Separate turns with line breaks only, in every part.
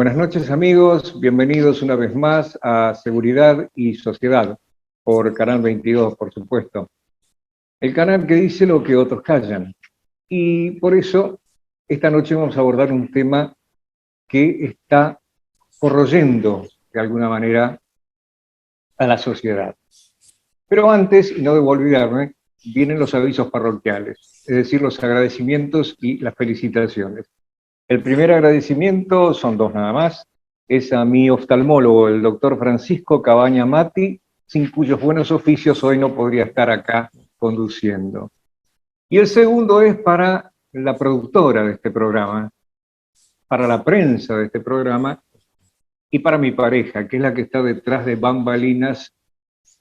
Buenas noches amigos, bienvenidos una vez más a Seguridad y Sociedad, por Canal 22, por supuesto. El canal que dice lo que otros callan. Y por eso, esta noche vamos a abordar un tema que está corroyendo, de alguna manera, a la sociedad. Pero antes, y no debo olvidarme, vienen los avisos parroquiales, es decir, los agradecimientos y las felicitaciones. El primer agradecimiento, son dos nada más, es a mi oftalmólogo, el doctor Francisco Cabaña Mati, sin cuyos buenos oficios hoy no podría estar acá conduciendo. Y el segundo es para la productora de este programa, para la prensa de este programa y para mi pareja, que es la que está detrás de bambalinas,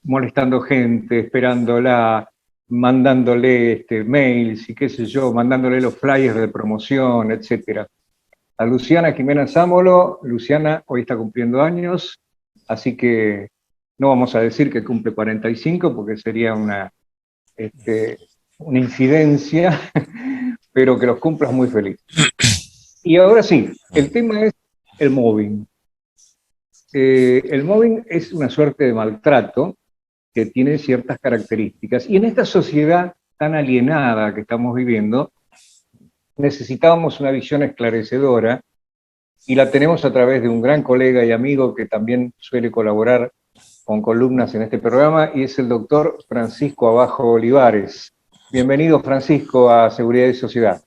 molestando gente, esperándola, mandándole mails y qué sé yo, mandándole los flyers de promoción, etcétera. A Luciana Jimena Zámolo. Luciana hoy está cumpliendo años, así que no vamos a decir que cumple 45 porque sería una incidencia, pero que los cumplas muy feliz. Y ahora sí, el tema es el mobbing. El mobbing es una suerte de maltrato que tiene ciertas características. Y en esta sociedad tan alienada que estamos viviendo, necesitábamos una visión esclarecedora y la tenemos a través de un gran colega y amigo que también suele colaborar con columnas en este programa, y es el doctor Francisco Abajo Olivares. Bienvenido, Francisco, a Seguridad y Sociedad.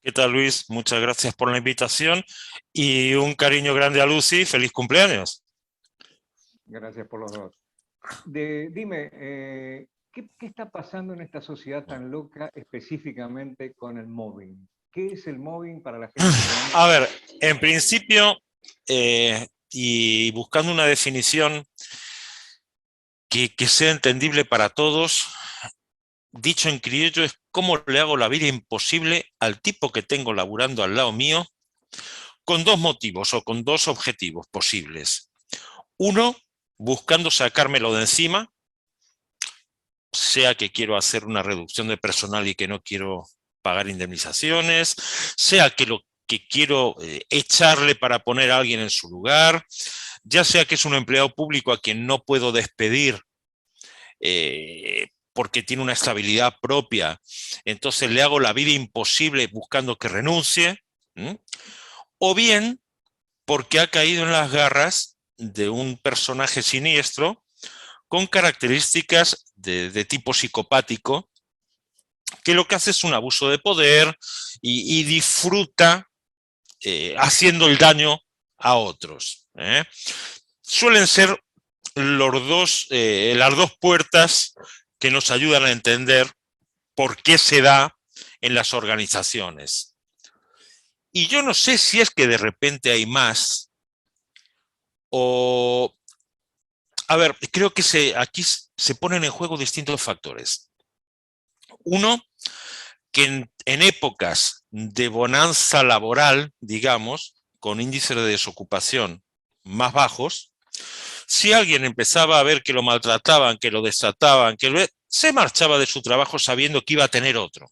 ¿Qué tal, Luis? Muchas gracias por la invitación y un cariño grande a Lucy. ¡Feliz cumpleaños!
Gracias por los dos. Dime, ¿qué está pasando en esta sociedad tan loca específicamente con el mobbing? ¿Qué es el mobbing para la gente?
A ver, en principio, y buscando una definición que sea entendible para todos, dicho en criollo, es cómo le hago la vida imposible al tipo que tengo laburando al lado mío, con dos motivos o con dos objetivos posibles. Uno, buscando sacármelo de encima, sea que quiero hacer una reducción de personal y que no quiero pagar indemnizaciones, sea que lo que quiero echarle para poner a alguien en su lugar, ya sea que es un empleado público a quien no puedo despedir porque tiene una estabilidad propia, entonces le hago la vida imposible buscando que renuncie, o bien porque ha caído en las garras de un personaje siniestro con características de tipo psicopático, que lo que hace es un abuso de poder y disfruta haciendo el daño a otros. Suelen ser las dos puertas que nos ayudan a entender por qué se da en las organizaciones. Y yo no sé si es que de repente hay más, o... A ver, creo que aquí se ponen en juego distintos factores. Uno, que en épocas de bonanza laboral, digamos, con índices de desocupación más bajos, si alguien empezaba a ver que lo maltrataban, que lo destrataban, se marchaba de su trabajo sabiendo que iba a tener otro.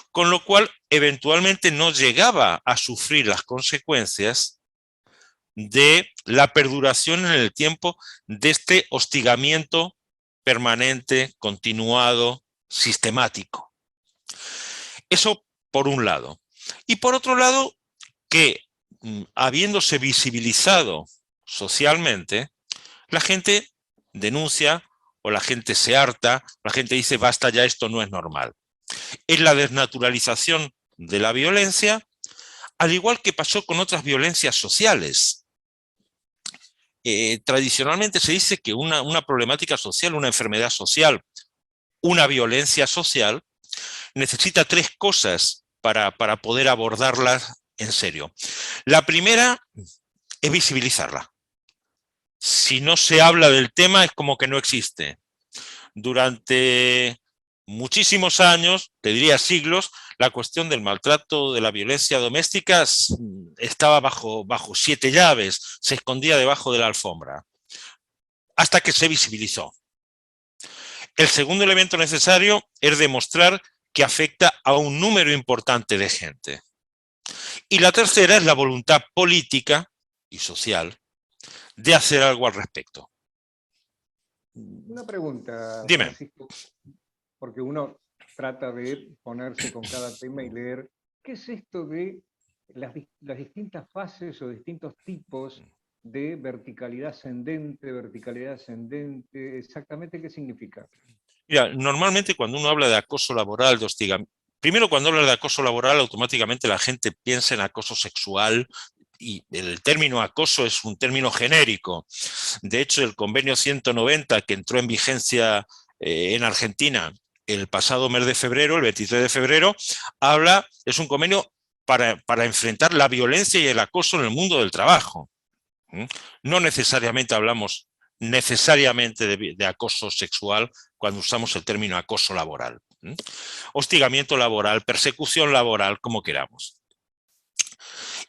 Con lo cual, eventualmente no llegaba a sufrir las consecuencias de la perduración en el tiempo de este hostigamiento permanente, continuado, sistemático. Eso por un lado. Y por otro lado, que habiéndose visibilizado socialmente, la gente denuncia o la gente se harta, la gente dice basta ya, esto no es normal. Es la desnaturalización de la violencia, al igual que pasó con otras violencias sociales. Tradicionalmente se dice que una problemática social, una enfermedad social, una violencia social, necesita tres cosas para poder abordarla en serio. La primera es visibilizarla. Si no se habla del tema es como que no existe. Durante muchísimos años, te diría siglos, la cuestión del maltrato, de la violencia doméstica estaba bajo 7 llaves, se escondía debajo de la alfombra, hasta que se visibilizó. El segundo elemento necesario es demostrar que afecta a un número importante de gente. Y la tercera es la voluntad política y social de hacer algo al respecto.
Una pregunta,
Dime.
Francisco, porque uno trata de ponerse con cada tema y leer, ¿qué es esto de las distintas fases o distintos tipos de verticalidad ascendente, exactamente qué significa?
Mira, normalmente cuando uno habla de acoso laboral, de hostigamiento, primero cuando habla de acoso laboral, automáticamente la gente piensa en acoso sexual, y el término acoso es un término genérico. De hecho, el convenio 190 que entró en vigencia en Argentina el pasado mes de febrero, el 23 de febrero, es un convenio para enfrentar la violencia y el acoso en el mundo del trabajo. No necesariamente hablamos de acoso sexual cuando usamos el término acoso laboral. Hostigamiento laboral, persecución laboral, como queramos.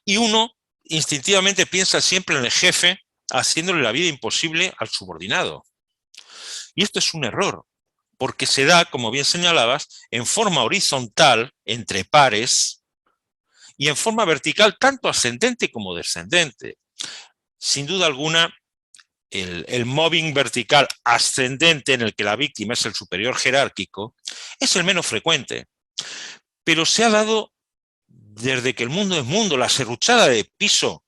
Y uno instintivamente piensa siempre en el jefe haciéndole la vida imposible al subordinado. Y esto es un error, porque se da, como bien señalabas, en forma horizontal, entre pares, y en forma vertical, tanto ascendente como descendente. Sin duda alguna, el mobbing vertical ascendente, en el que la víctima es el superior jerárquico, es el menos frecuente. Pero se ha dado desde que el mundo es mundo. La serruchada de piso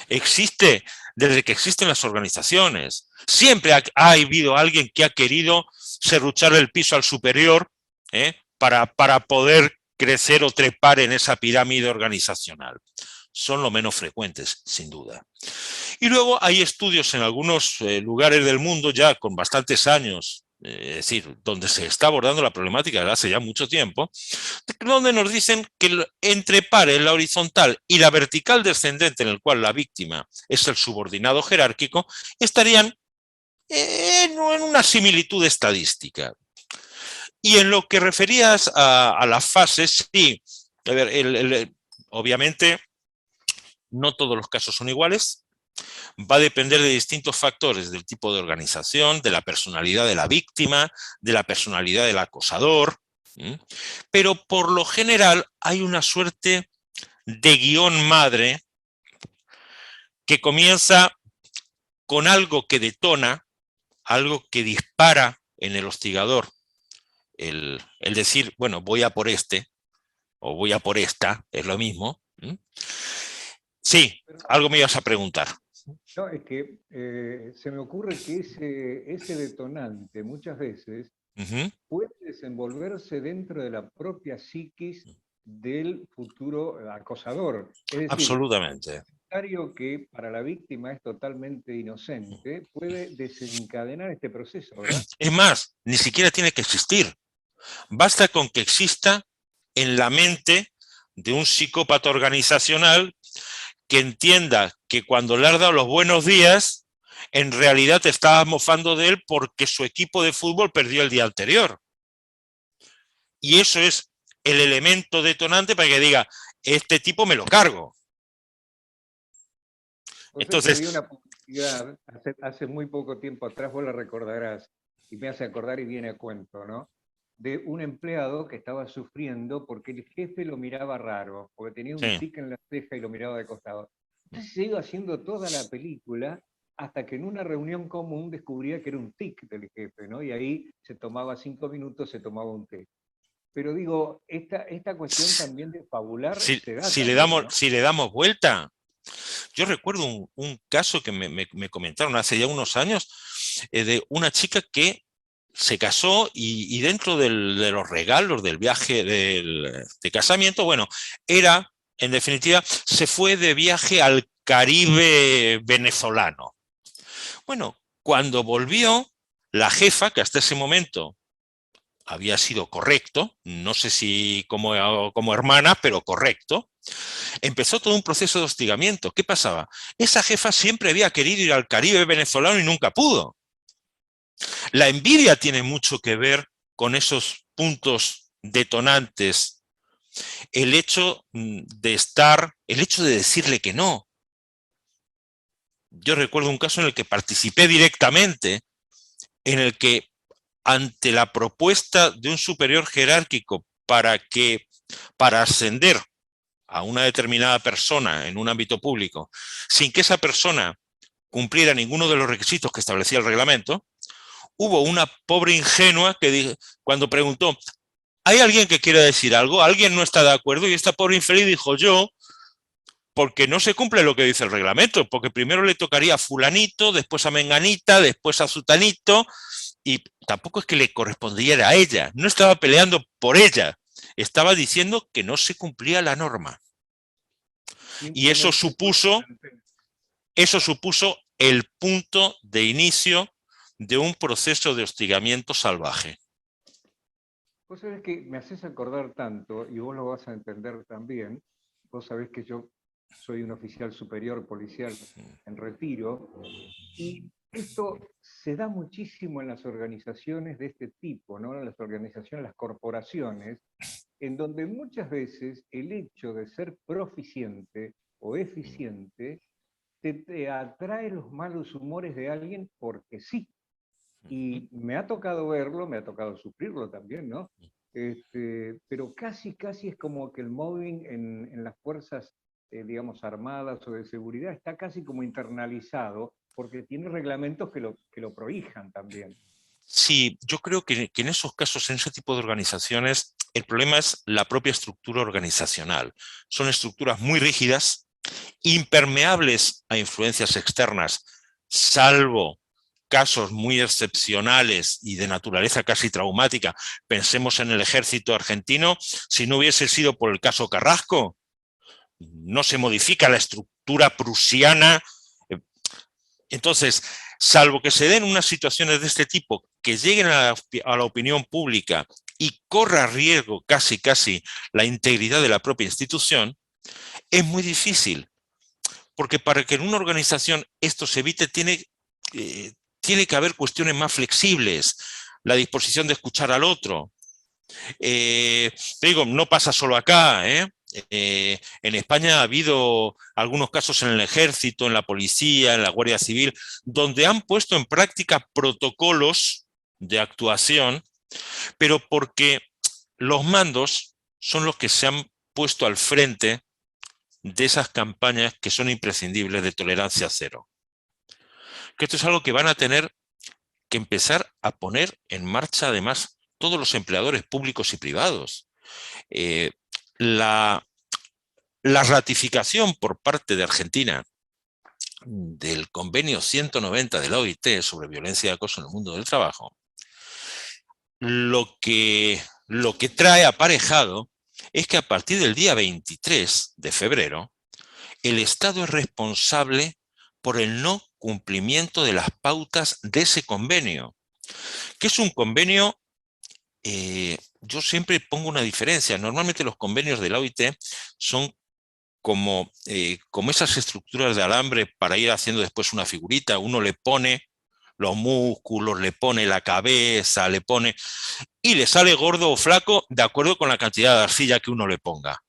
existe desde que existen las organizaciones. Siempre ha habido alguien que ha querido serruchar el piso al superior para poder crecer o trepar en esa pirámide organizacional. Son lo menos frecuentes, sin duda. Y luego hay estudios en algunos lugares del mundo ya con bastantes años, es decir, donde se está abordando la problemática desde hace ya mucho tiempo, donde nos dicen que entre pares, la horizontal y la vertical descendente, en el cual la víctima es el subordinado jerárquico, estarían en una similitud estadística. Y en lo que referías a las fases, sí, a ver, obviamente no todos los casos son iguales. Va a depender de distintos factores, del tipo de organización, de la personalidad de la víctima, de la personalidad del acosador, pero por lo general hay una suerte de guión madre que comienza con algo que detona, algo que dispara en el hostigador, el decir, bueno, voy a por este, o voy a por esta, es lo mismo. Sí, algo me ibas a preguntar.
No, es que se me ocurre que ese detonante muchas veces puede desenvolverse dentro de la propia psiquis del futuro acosador. Es decir,
Absolutamente.
el comentario que para la víctima es totalmente inocente puede desencadenar este proceso, ¿verdad?
Es más, ni siquiera tiene que existir. Basta con que exista en la mente de un psicópata organizacional que entienda que cuando le has dado los buenos días, en realidad te estabas mofando de él porque su equipo de fútbol perdió el día anterior. Y eso es el elemento detonante para que diga, este tipo me lo cargo.
Entonces, había una publicidad hace muy poco tiempo atrás, vos la recordarás, y me hace acordar y viene a cuento, ¿no? De un empleado que estaba sufriendo porque el jefe lo miraba raro, porque tenía un
Sí.
tic en la ceja y lo miraba de costado. Entonces se iba haciendo toda la película hasta que en una reunión común descubría que era un tic del jefe, ¿no? Y ahí se tomaba 5 minutos, se tomaba un té. Pero digo, esta cuestión también de fabular se da también, ¿no?
Si le damos vuelta, yo recuerdo un caso que me comentaron hace ya unos años de una chica que se casó y dentro de los regalos del viaje de casamiento, bueno, en definitiva, se fue de viaje al Caribe venezolano. Bueno, cuando volvió, la jefa, que hasta ese momento había sido correcto, no sé si como hermana, pero correcto, empezó todo un proceso de hostigamiento. ¿Qué pasaba? Esa jefa siempre había querido ir al Caribe venezolano y nunca pudo. La envidia tiene mucho que ver con esos puntos detonantes. El hecho el hecho de decirle que no. Yo recuerdo un caso en el que participé directamente, en el que ante la propuesta de un superior jerárquico para ascender a una determinada persona en un ámbito público sin que esa persona cumpliera ninguno de los requisitos que establecía el reglamento, hubo una pobre ingenua que cuando preguntó, ¿hay alguien que quiera decir algo? ¿Alguien no está de acuerdo? Y esta pobre infeliz dijo, yo, porque no se cumple lo que dice el reglamento, porque primero le tocaría a fulanito, después a menganita, después a sutanito, y tampoco es que le correspondiera a ella, no estaba peleando por ella, estaba diciendo que no se cumplía la norma. Y eso supuso el punto de inicio de un proceso de hostigamiento salvaje.
Vos sabés que me haces acordar tanto, y vos lo vas a entender también, vos sabés que yo soy un oficial superior policial en retiro, y esto se da muchísimo en las organizaciones de este tipo, ¿no? En las organizaciones, las corporaciones, en donde muchas veces el hecho de ser proficiente o eficiente te atrae los malos humores de alguien porque sí. Y me ha tocado verlo, me ha tocado sufrirlo también, ¿no? Pero casi es como que el mobbing en las fuerzas, digamos, armadas o de seguridad está casi como internalizado, porque tiene reglamentos que lo prohijan también.
Sí, yo creo que en esos casos, en ese tipo de organizaciones, el problema es la propia estructura organizacional. Son estructuras muy rígidas, impermeables a influencias externas, salvo casos muy excepcionales y de naturaleza casi traumática. Pensemos en el ejército argentino. Si no hubiese sido por el caso Carrasco, no se modifica la estructura prusiana. Entonces, salvo que se den unas situaciones de este tipo que lleguen a la opinión pública y corra riesgo casi la integridad de la propia institución, es muy difícil. Porque para que en una organización esto se evite, tiene que haber cuestiones más flexibles, la disposición de escuchar al otro. Digo, no pasa solo acá, en España ha habido algunos casos en el ejército, en la policía, en la Guardia Civil, donde han puesto en práctica protocolos de actuación, pero porque los mandos son los que se han puesto al frente de esas campañas que son imprescindibles de tolerancia cero. Que esto es algo que van a tener que empezar a poner en marcha, además, todos los empleadores públicos y privados. La ratificación por parte de Argentina del convenio 190 de la OIT sobre violencia y acoso en el mundo del trabajo, lo que trae aparejado es que a partir del día 23 de febrero, el Estado es responsable por el no cumplimiento de las pautas de ese convenio, que es un convenio, yo siempre pongo una diferencia. Normalmente los convenios de la OIT son como esas estructuras de alambre para ir haciendo después una figurita. Uno le pone los músculos, le pone la cabeza, le pone... y le sale gordo o flaco de acuerdo con la cantidad de arcilla que uno le ponga.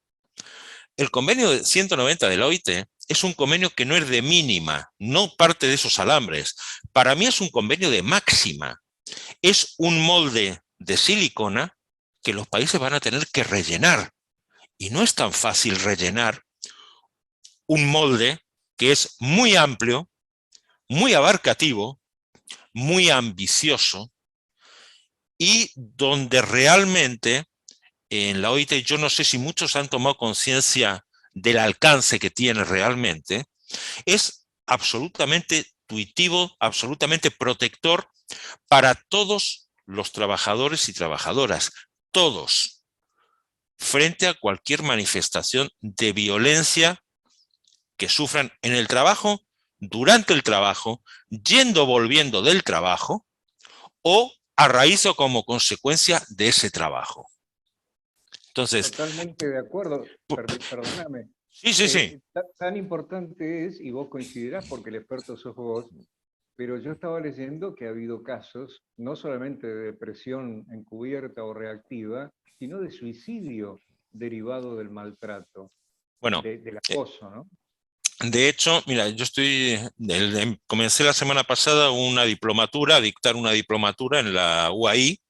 El convenio 190 de la OIT es un convenio que no es de mínima, no parte de esos alambres. Para mí es un convenio de máxima. Es un molde de silicona que los países van a tener que rellenar. Y no es tan fácil rellenar un molde que es muy amplio, muy abarcativo, muy ambicioso, y donde realmente en la OIT, yo no sé si muchos han tomado conciencia del alcance que tiene realmente, es absolutamente tuitivo, absolutamente protector para todos los trabajadores y trabajadoras, todos, frente a cualquier manifestación de violencia que sufran en el trabajo, durante el trabajo, yendo o volviendo del trabajo, o a raíz o como consecuencia de ese trabajo. Entonces,
totalmente de acuerdo, perdóname.
Sí.
Tan importante es, y vos coincidirás porque el experto sos vos, pero yo estaba leyendo que ha habido casos, no solamente de depresión encubierta o reactiva, sino de suicidio derivado del maltrato,
bueno,
del acoso, ¿no?
de hecho, mira, yo comencé la semana pasada a dictar una diplomatura en la UAI,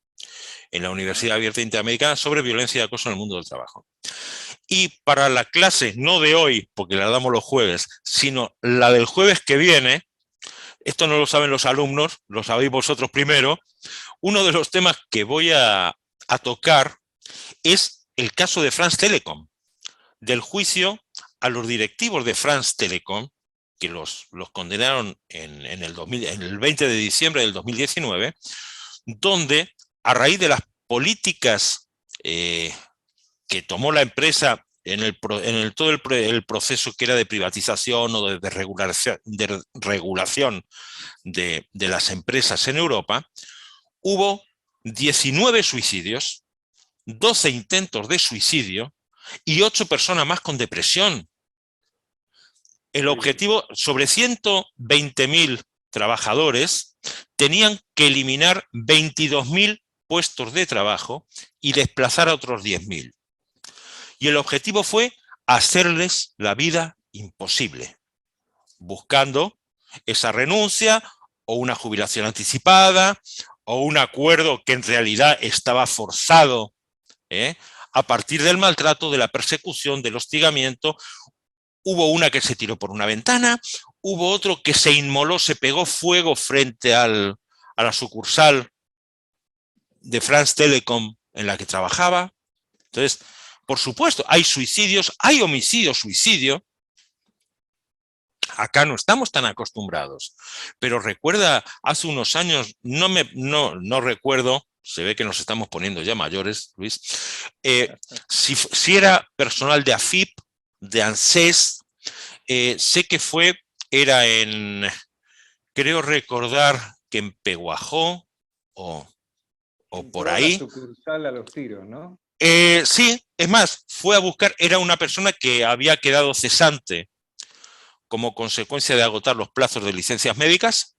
en la Universidad Abierta Interamericana, sobre violencia y acoso en el mundo del trabajo. Y para la clase, no de hoy, porque la damos los jueves, sino la del jueves que viene, esto no lo saben los alumnos, lo sabéis vosotros primero, uno de los temas que voy a tocar es el caso de France Telecom, del juicio a los directivos de France Telecom, que los condenaron en el 20 de diciembre del 2019, donde a raíz de las políticas que tomó la empresa en todo el proceso que era de privatización o de regulación de las empresas en Europa, hubo 19 suicidios, 12 intentos de suicidio y 8 personas más con depresión. El objetivo, sobre 120.000 trabajadores, tenían que eliminar 22.000 puestos de trabajo y desplazar a otros 10.000. Y el objetivo fue hacerles la vida imposible, buscando esa renuncia o una jubilación anticipada o un acuerdo que en realidad estaba forzado a partir del maltrato, de la persecución, del hostigamiento. Hubo una que se tiró por una ventana, hubo otro que se inmoló, se pegó fuego frente a la sucursal de France Telecom en la que trabajaba. Entonces, por supuesto, hay suicidios, hay homicidio, suicidio. Acá no estamos tan acostumbrados. Pero recuerda, hace unos años, no recuerdo, se ve que nos estamos poniendo ya mayores, Luis, si era personal de AFIP, de ANSES, sé que era creo recordar que en Peguajó o por ahí.
La sucursal a los tiros, ¿no?
Sí, es más, fue a buscar, era una persona que había quedado cesante como consecuencia de agotar los plazos de licencias médicas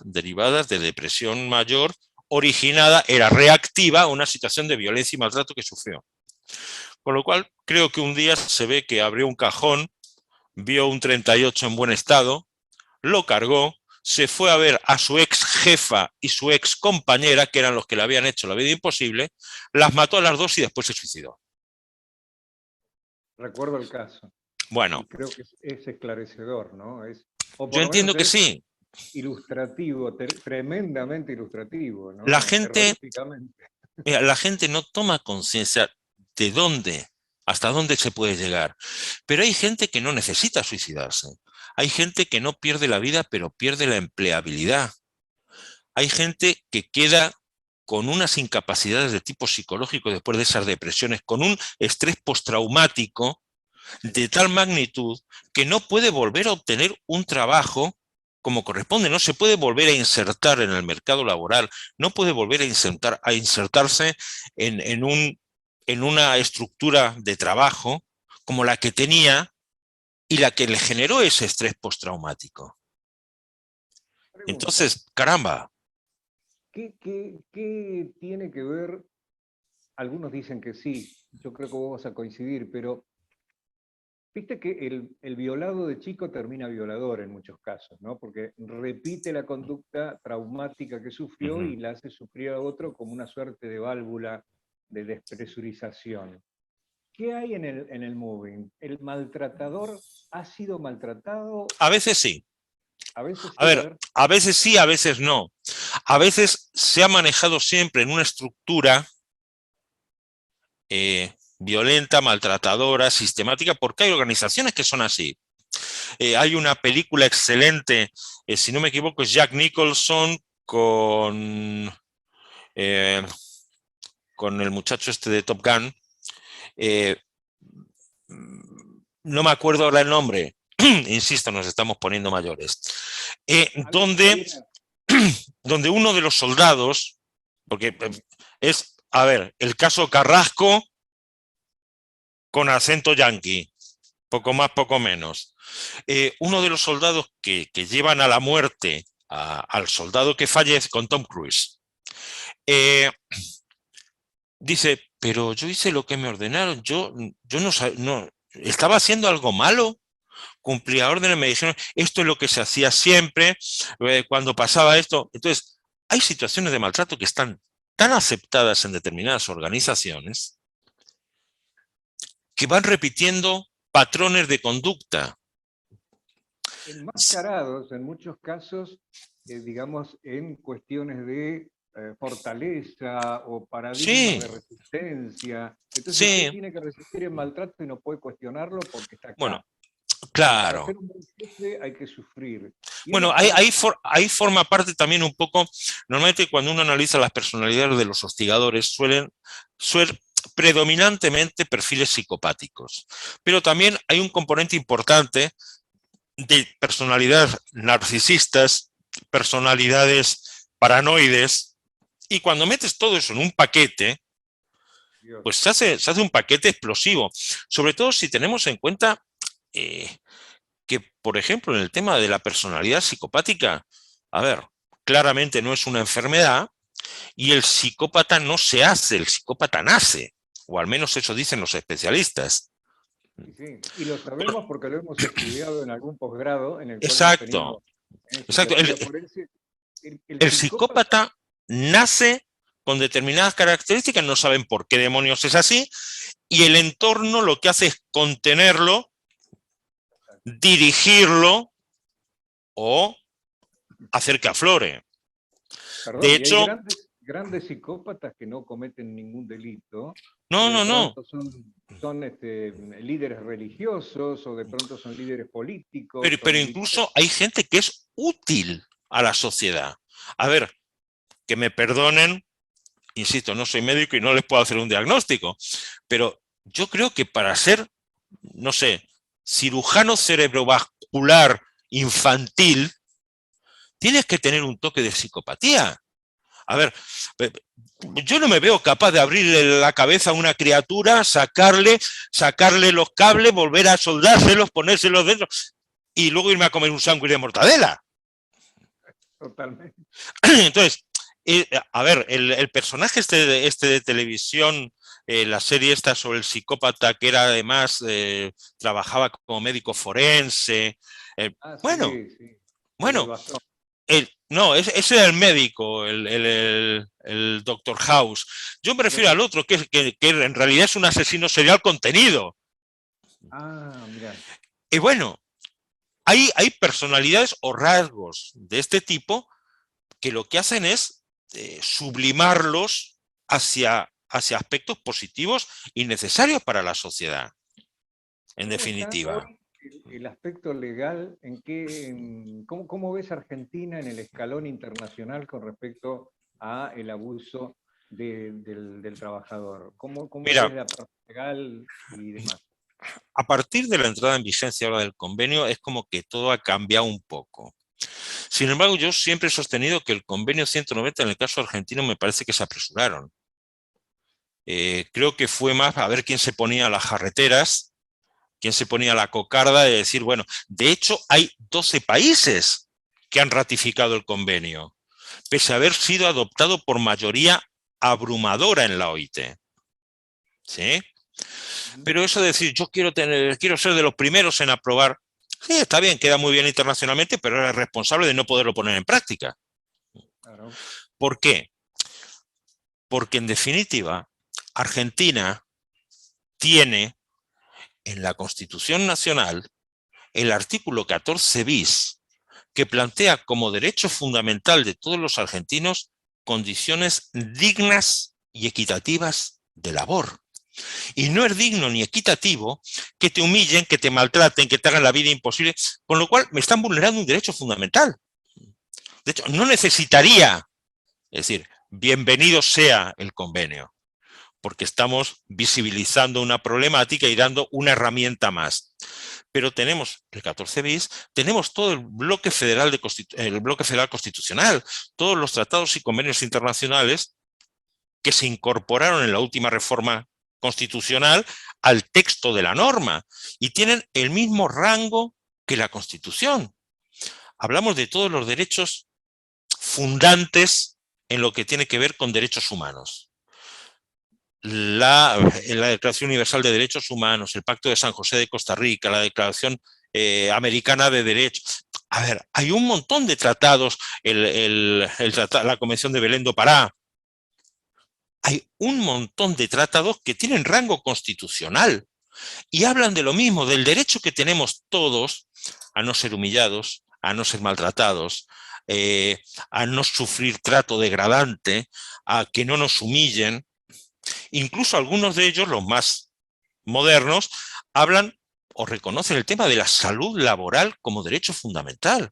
derivadas de depresión mayor originada, era reactiva a una situación de violencia y maltrato que sufrió. Con lo cual, creo que un día se ve que abrió un cajón, vio un 38 en buen estado, lo cargó, se fue a ver a su ex jefa y su ex compañera, que eran los que le habían hecho la vida imposible, las mató a las dos y después se suicidó.
Recuerdo el caso.
Bueno.
Y creo que es esclarecedor, ¿no?
Yo entiendo que sí.
Ilustrativo, tremendamente ilustrativo, ¿no?
La gente no toma conciencia de hasta dónde se puede llegar. Pero hay gente que no necesita suicidarse. Hay gente que no pierde la vida, pero pierde la empleabilidad. Hay gente que queda con unas incapacidades de tipo psicológico después de esas depresiones, con un estrés postraumático de tal magnitud que no puede volver a obtener un trabajo como corresponde, no se puede volver a insertar en el mercado laboral, no puede volver a insertarse en una estructura de trabajo como la que tenía y la que le generó ese estrés postraumático. Entonces, caramba.
¿Qué tiene que ver? Algunos dicen que sí, yo creo que vos vas a coincidir, pero viste que el violado de chico termina violador en muchos casos, ¿no? Porque repite la conducta traumática que sufrió y la hace sufrir a otro como una suerte de válvula de despresurización. ¿Qué hay en el moving? ¿El maltratador ha sido maltratado?
A veces sí.
A veces sí,
a veces sí, a veces no. A veces se ha manejado siempre en una estructura violenta, maltratadora, sistemática, porque hay organizaciones que son así. Hay una película excelente, si no me equivoco, es Jack Nicholson con el muchacho este de Top Gun. No me acuerdo ahora el nombre, insisto, nos estamos poniendo mayores. Donde uno de los soldados, porque es, a ver, el caso Carrasco con acento yanqui, poco más, poco menos. Uno de los soldados que llevan a la muerte al soldado que fallece con Tom Cruise, dice, pero yo hice lo que me ordenaron, yo no estaba haciendo algo malo, cumplía órdenes, me dijeron, esto es lo que se hacía siempre, cuando pasaba esto. Entonces, hay situaciones de maltrato que están tan aceptadas en determinadas organizaciones que van repitiendo patrones de conducta.
Enmascarados en muchos casos, digamos, en cuestiones de fortaleza o paradigmas
Sí,
de resistencia. Entonces usted
sí,
tiene que resistir el maltrato y no puede cuestionarlo porque está
bueno,
acá. Y para
claro.
ser un buen jefe hay que sufrir. Y en
Bueno,
esta,
ahí forma parte también un poco, normalmente cuando uno analiza las personalidades de los hostigadores, suelen ser predominantemente perfiles psicopáticos. Pero también hay un componente importante de personalidades narcisistas, personalidades paranoides, y cuando metes todo eso en un paquete,
Dios,
pues se hace un paquete explosivo, sobre todo si tenemos en cuenta eh, que, por ejemplo, en el tema de la personalidad psicopática, a ver, claramente no es una enfermedad y el psicópata no se hace, el psicópata nace, o al menos eso dicen los especialistas.
y sí, y lo sabemos porque lo hemos estudiado en algún posgrado en el cual hemos
Exacto,
tenido en
exacto.
psiquiatría forense. El
El
psicópata,
psicópata nace con determinadas características, no saben por qué demonios es así, y el entorno lo que hace es contenerlo, dirigirlo o hacer que aflore. De
perdón, y hay
hecho,
grandes psicópatas que no cometen ningún delito, que
no,
de
no, no,
pronto son líderes religiosos o de pronto son líderes políticos o
pero
militares.
incluso hay gente que es útil a la sociedad. A ver, que me perdonen, insisto, no soy médico y no les puedo hacer un diagnóstico, pero yo creo que para ser, no sé, cirujano cerebrovascular infantil, tienes que tener un toque de psicopatía. A ver, yo no me veo capaz de abrirle la cabeza a una criatura, sacarle los cables, volver a soldárselos, ponérselos dentro y luego irme a comer un sándwich de mortadela.
Totalmente.
Entonces, a ver, el personaje este de televisión, la serie esta sobre el psicópata que era además, trabajaba como médico forense, eh,
Ah,
bueno,
sí, sí. El del
bueno,
bastón.
no, ese era el médico, el Doctor House. Yo me refiero al
Doctor.
otro, que en realidad es un asesino serial contenido.
Ah, mira.
Y bueno, hay personalidades o rasgos de este tipo que lo que hacen es sublimarlos hacia aspectos positivos y necesarios para la sociedad, en
¿Cómo está hoy
definitiva.
el aspecto legal? ¿Cómo ves Argentina en el escalón internacional con respecto a el abuso del trabajador? ¿Cómo ves
Mira,
la parte legal y demás?
a partir de la entrada en vigencia ahora del convenio es como que todo ha cambiado un poco. Sin embargo, yo siempre he sostenido que el convenio 190 en el caso argentino me parece que se apresuraron. Creo que fue más a ver quién se ponía las jarreteras, quién se ponía la cocarda de decir, bueno, de hecho hay 12 países que han ratificado el convenio, pese a haber sido adoptado por mayoría abrumadora en la OIT. ¿Sí?
Ujú.
Pero eso de decir, quiero ser de los primeros en aprobar, sí, está bien, queda muy bien internacionalmente, pero era responsable de no poderlo poner en práctica.
Claro.
¿Por qué? Porque en definitiva, Argentina tiene en la Constitución Nacional el artículo 14 bis, que plantea como derecho fundamental de todos los argentinos condiciones dignas y equitativas de labor. Y no es digno ni equitativo que te humillen, que te maltraten, que te hagan la vida imposible, con lo cual me están vulnerando un derecho fundamental. De hecho, no necesitaría, es decir, bienvenido sea el convenio, porque estamos visibilizando una problemática y dando una herramienta más. Pero tenemos el 14 bis, tenemos todo el bloque federal constitucional, todos los tratados y convenios internacionales que se incorporaron en la última reforma constitucional al texto de la norma y tienen el mismo rango que la Constitución. Hablamos de todos los derechos fundantes en lo que tiene que ver con derechos humanos. La Declaración Universal de Derechos Humanos, el Pacto de San José de Costa Rica, la Declaración Americana de Derechos. A ver, hay un montón de tratados, la Convención de Belén do Pará, hay un montón de tratados que tienen rango constitucional. Y hablan de lo mismo, del derecho que tenemos todos a no ser humillados, a no ser maltratados, a no sufrir trato degradante, a que no nos humillen. Incluso algunos de ellos, los más modernos, hablan o reconocen el tema de la salud laboral como derecho fundamental.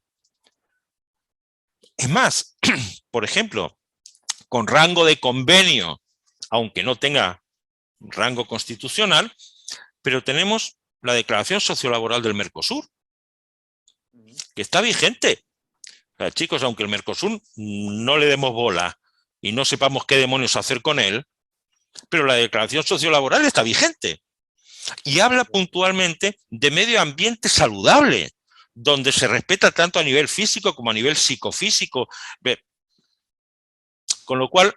Es más, por ejemplo, con rango de convenio, aunque no tenga rango constitucional, pero tenemos la Declaración Sociolaboral del Mercosur, que está vigente. O sea, chicos, aunque el Mercosur no le demos bola y no sepamos qué demonios hacer con él, pero la Declaración Sociolaboral está vigente y habla puntualmente de medio ambiente saludable, donde se respeta tanto a nivel físico como a nivel psicofísico. Con lo cual,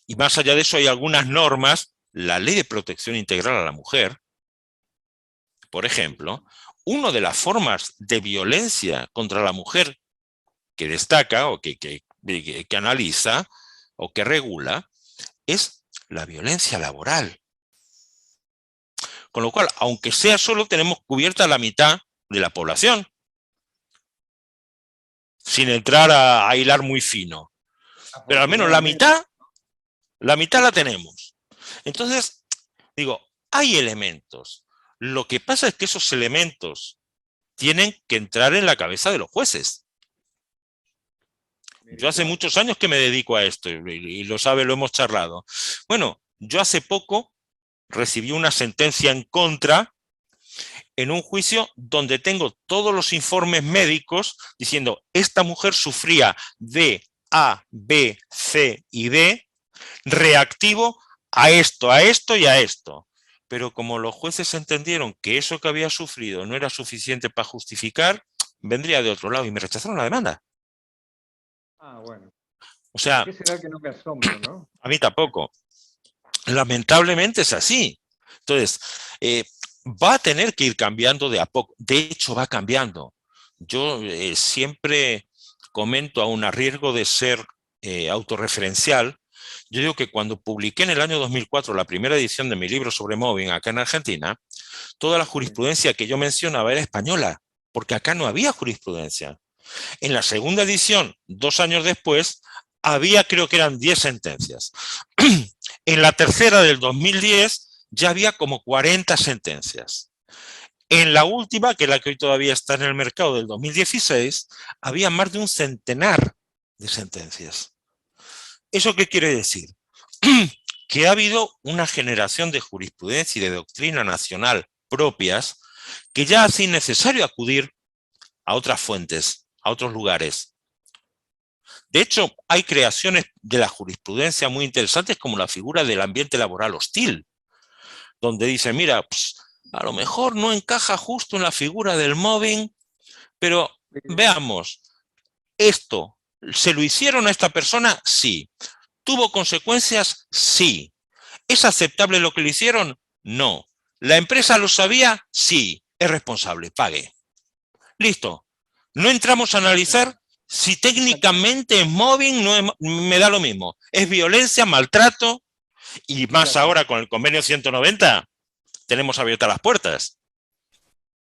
y más allá de eso, hay algunas normas, la Ley de Protección Integral a la Mujer, por ejemplo, una de las formas de violencia contra la mujer que destaca o que analiza o que regula es la violencia laboral. Con lo cual, aunque sea solo, tenemos cubierta la mitad de la población, sin entrar a hilar muy fino. Pero al menos la mitad la tenemos. Entonces, digo, hay elementos. Lo que pasa es que esos elementos tienen que entrar en la cabeza de los jueces. Yo hace muchos años que me dedico a esto, y lo sabe, lo hemos charlado. Bueno, yo hace poco recibí una sentencia en contra en un juicio donde tengo todos los informes médicos diciendo esta mujer sufría de A, B, C y D reactivo a esto y a esto. Pero como los jueces entendieron que eso que había sufrido no era suficiente para justificar, vendría de otro lado y me rechazaron la demanda.
Ah, bueno.
O sea,
¿Qué será que no me asombro, no?
A mí tampoco. Lamentablemente es así. Entonces, va a tener que ir cambiando de a poco. De hecho, va cambiando. Yo siempre comento, aún a riesgo de ser autorreferencial, yo digo que cuando publiqué en el año 2004 la primera edición de mi libro sobre mobbing acá en Argentina, toda la jurisprudencia que yo mencionaba era española, porque acá no había jurisprudencia. En la segunda edición, 2 años después, había, creo que eran 10 sentencias. En la tercera del 2010 ya había como 40 sentencias. En la última, que es la que hoy todavía está en el mercado, del 2016, había más de un centenar de sentencias. ¿Eso qué quiere decir? Que ha habido una generación de jurisprudencia y de doctrina nacional propias que ya hace innecesario acudir a otras fuentes, a otros lugares. De hecho, hay creaciones de la jurisprudencia muy interesantes como la figura del ambiente laboral hostil, donde dice, mira, pues, a lo mejor no encaja justo en la figura del mobbing, pero veamos, esto, ¿se lo hicieron a esta persona? Sí. ¿Tuvo consecuencias? Sí. ¿Es aceptable lo que le hicieron? No. ¿La empresa lo sabía? Sí. Es responsable, pague. Listo. No entramos a analizar si técnicamente es mobbing, no es, me da lo mismo. Es violencia, maltrato, y más ahora con el convenio 190, tenemos abiertas las puertas.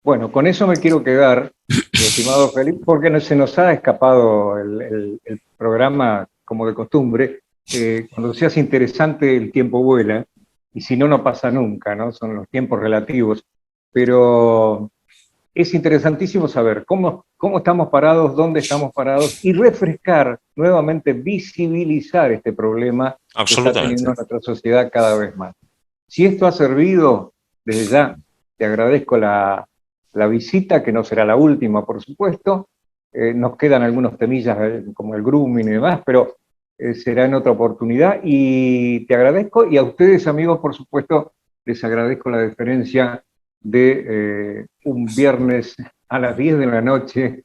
Bueno, con eso me quiero quedar, estimado Felipe, porque se nos ha escapado el programa como de costumbre. Cuando se hace interesante el tiempo vuela, y si no, no pasa nunca, ¿no? Son los tiempos relativos. Pero es interesantísimo saber cómo estamos parados, dónde estamos parados, y refrescar, nuevamente visibilizar este problema que está teniendo nuestra sociedad cada vez más. Si esto ha servido, desde ya te agradezco la visita, que no será la última, por supuesto. Nos quedan algunos temillas como el grooming y demás, pero será en otra oportunidad. Y te agradezco, y a ustedes, amigos, por supuesto, les agradezco la deferencia de un viernes a las 10 de la noche,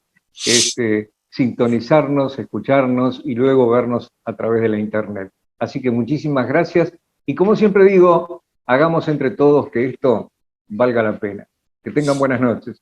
sintonizarnos, escucharnos y luego vernos a través de la internet. Así que muchísimas gracias, y como siempre digo, hagamos entre todos que esto valga la pena. Que tengan buenas noches.